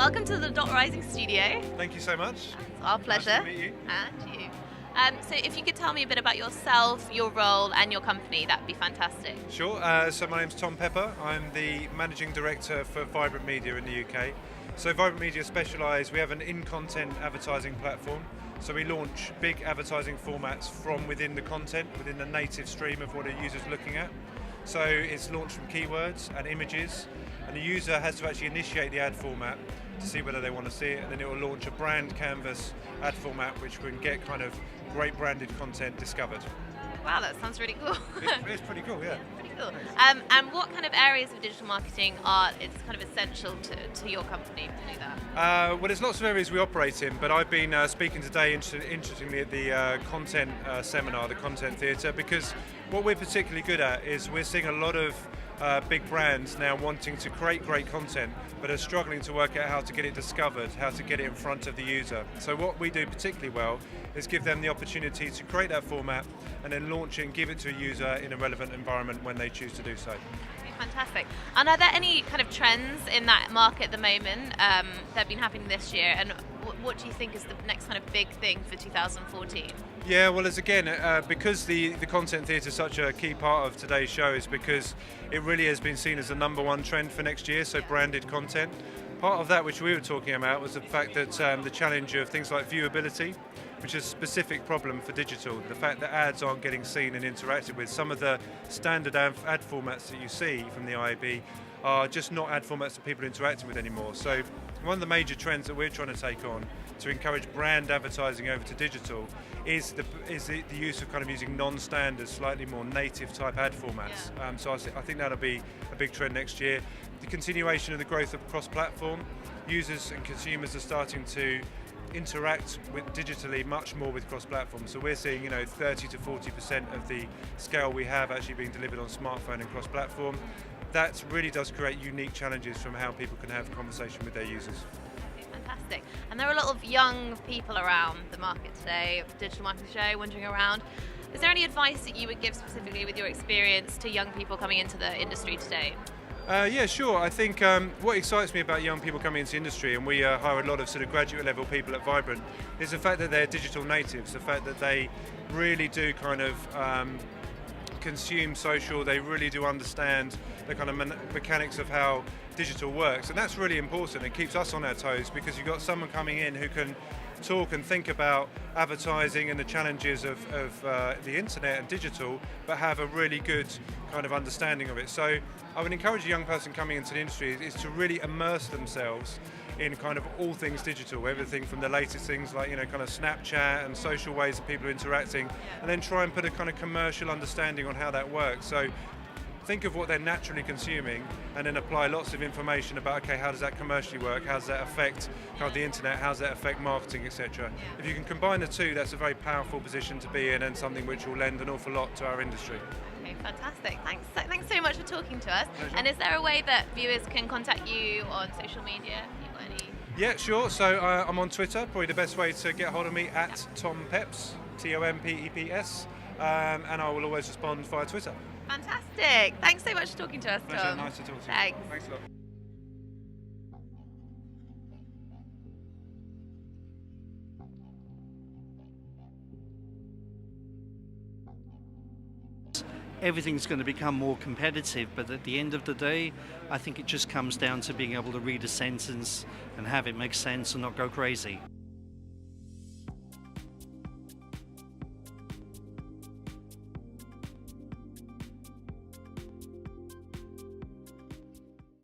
welcome to the Dot Rising studio. Thank you so much. It's our pleasure. Nice to meet you. And you. So if you could tell me a bit about yourself, your role and your company, that'd be fantastic. Sure. So my name's Tom Pepper. I'm the Managing Director for Vibrant Media in the UK. So Vibrant Media specialise, we have an in-content advertising platform. So we launch big advertising formats from within the content, within the native stream of what a user's looking at. So it's launched from keywords and images, and the user has to actually initiate the ad format to see whether they want to see it, and then it will launch a brand canvas ad format which can get kind of great branded content discovered. Wow, that sounds really cool. It's pretty cool, yeah. Pretty cool. And what kind of areas of digital marketing are it's kind of essential to your company to do that? Well, there's lots of areas we operate in, but I've been speaking today, interestingly, at the content seminar, the content theatre, because what we're particularly good at is we're seeing a lot of big brands now wanting to create great content, but are struggling to work out how to get it discovered, how to get it in front of the user. So what we do particularly well is give them the opportunity to create that format and then launch it and give it to a user in a relevant environment when they choose to do so. Fantastic. And are there any kind of trends in that market at the moment that have been happening this year? And what do you think is the next kind of big thing for 2014? Yeah, well, because the content theatre is such a key part of today's show, is because it really has been seen as the number one trend for next year, so branded content. Part of that which we were talking about was the fact that the challenge of things like viewability, which is a specific problem for digital, the fact that ads aren't getting seen and interacted with. Some of the standard ad formats that you see from the IAB are just not ad formats that people are interacting with anymore. So one of the major trends that we're trying to take on to encourage brand advertising over to digital is the use of kind of using non-standard, slightly more native type ad formats. Yeah. So I think that'll be a big trend next year. The continuation of the growth of cross-platform. Users and consumers are starting to interact with digitally much more with cross-platform. So we're seeing 30 to 40% of the scale we have actually being delivered on smartphone and cross-platform. That really does create unique challenges from how people can have a conversation with their users. Fantastic. And there are a lot of young people around the market today, Digital Marketing Show, wandering around. Is there any advice that you would give specifically with your experience to young people coming into the industry today? Yeah, sure. I think what excites me about young people coming into the industry, and we hire a lot of sort of graduate level people at Vibrant, is the fact that they're digital natives, the fact that they really do kind of consume social, they really do understand the kind of mechanics of how digital works, and that's really important. It keeps us on our toes because you've got someone coming in who can talk and think about advertising and the challenges of the internet and digital, but have a really good kind of understanding of it. So I would encourage a young person coming into the industry is to really immerse themselves in kind of all things digital, everything from the latest things like kind of Snapchat and social ways that people are interacting, and then try and put a kind of commercial understanding on how that works. So think of what they're naturally consuming and then apply lots of information about, okay, how does that commercially work, how does that affect kind of the internet, how does that affect marketing, etc. If you can combine the two, that's a very powerful position to be in and something which will lend an awful lot to our industry. Okay, fantastic. Thanks so much for talking to us. Pleasure. And is there a way that viewers can contact you on social media? Have you got any? Yeah, sure. So I'm on Twitter. Probably the best way to get hold of me at Tom Peps, TOMPEPS, and I will always respond via Twitter. Fantastic. Thanks so much for talking to us, Tom. Pleasure. Nice to talk to you. Thanks. Thanks a lot. Everything's going to become more competitive, but at the end of the day, I think it just comes down to being able to read a sentence and have it make sense and not go crazy.